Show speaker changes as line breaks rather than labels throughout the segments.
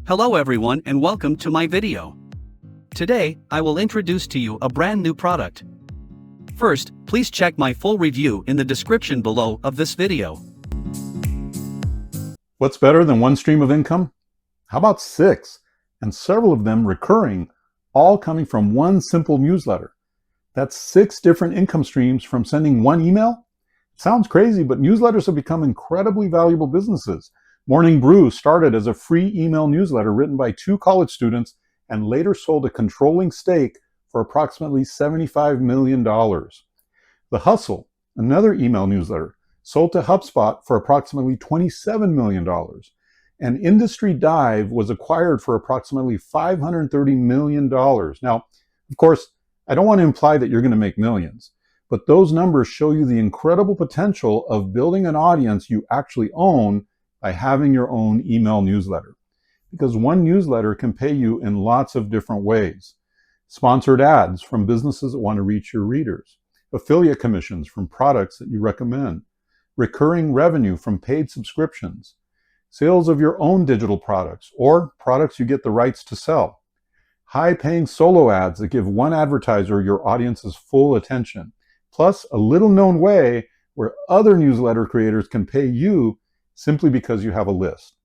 Hello everyone and welcome to my video. Today, I will introduce to you a brand new product. First, please check my full review in the description below of this video.
What's better than one stream of income? How about 6, and several of them recurring, all coming from one simple newsletter? That's 6 different income streams from sending one email? Sounds crazy, but newsletters have become incredibly valuable businesses. Morning Brew started as a free email newsletter written by 2 college students and later sold a controlling stake for approximately $75 million. The Hustle, another email newsletter, sold to HubSpot for approximately $27 million. And Industry Dive was acquired for approximately $530 million. Now, of course, I don't want to imply that you're going to make millions, but those numbers show you the incredible potential of building an audience you actually own by having your own email newsletter. Because one newsletter can pay you in lots of different ways. Sponsored ads from businesses that want to reach your readers. Affiliate commissions from products that you recommend. Recurring revenue from paid subscriptions. Sales of your own digital products or products you get the rights to sell. High-paying solo ads that give one advertiser your audience's full attention. Plus a little-known way where other newsletter creators can pay you simply because you have a list.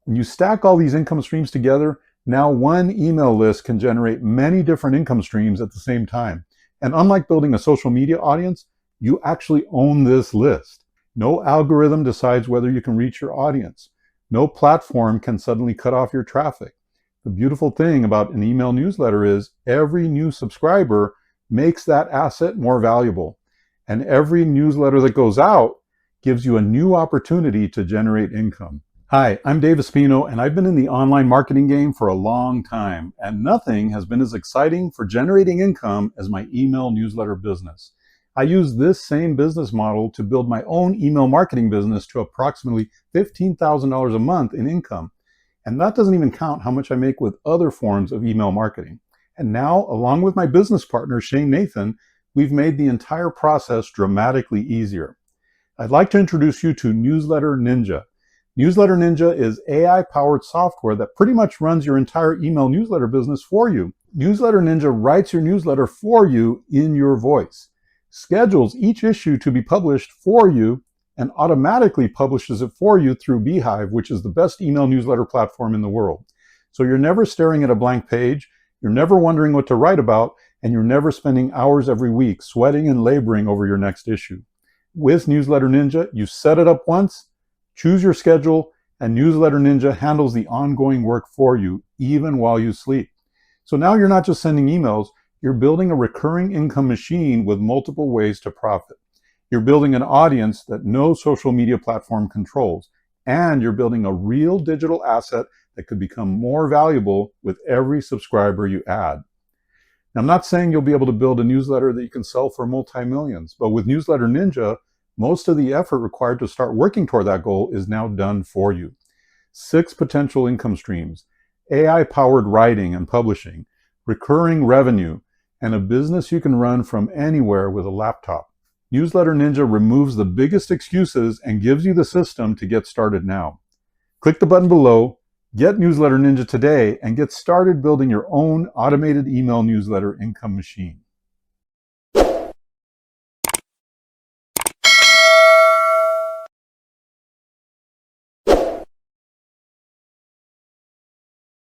When you stack all these income streams together, now one email list can generate many different income streams at the same time. And unlike building a social media audience, you actually own this list. No algorithm decides whether you can reach your audience. No platform can suddenly cut off your traffic. The beautiful thing about an email newsletter is every new subscriber makes that asset more valuable. And every newsletter that goes out gives you a new opportunity to generate income. Hi, I'm Dave Espino, and I've been in the online marketing game for a long time, and nothing has been as exciting for generating income as my email newsletter business. I use this same business model to build my own email marketing business to approximately $15,000 a month in income. And that doesn't even count how much I make with other forms of email marketing. And now, along with my business partner, Shane Nathan, we've made the entire process dramatically easier. I'd like to introduce you to Newsletter Ninja. Newsletter Ninja is AI-powered software that pretty much runs your entire email newsletter business for you. Newsletter Ninja writes your newsletter for you in your voice, schedules each issue to be published for you, and automatically publishes it for you through Beehive, which is the best email newsletter platform in the world. So you're never staring at a blank page, you're never wondering what to write about, and you're never spending hours every week sweating and laboring over your next issue. With Newsletter Ninja, you set it up once, choose your schedule, and Newsletter Ninja handles the ongoing work for you, even while you sleep. So now you're not just sending emails, you're building a recurring income machine with multiple ways to profit. You're building an audience that no social media platform controls, and you're building a real digital asset that could become more valuable with every subscriber you add. Now, I'm not saying you'll be able to build a newsletter that you can sell for multi-millions, but with Newsletter Ninja, most of the effort required to start working toward that goal is now done for you. 6 potential income streams, AI-powered writing and publishing, recurring revenue, and a business you can run from anywhere with a laptop. Newsletter Ninja removes the biggest excuses and gives you the system to get started now. Click the button below, get Newsletter Ninja today, and get started building your own automated email newsletter income machine.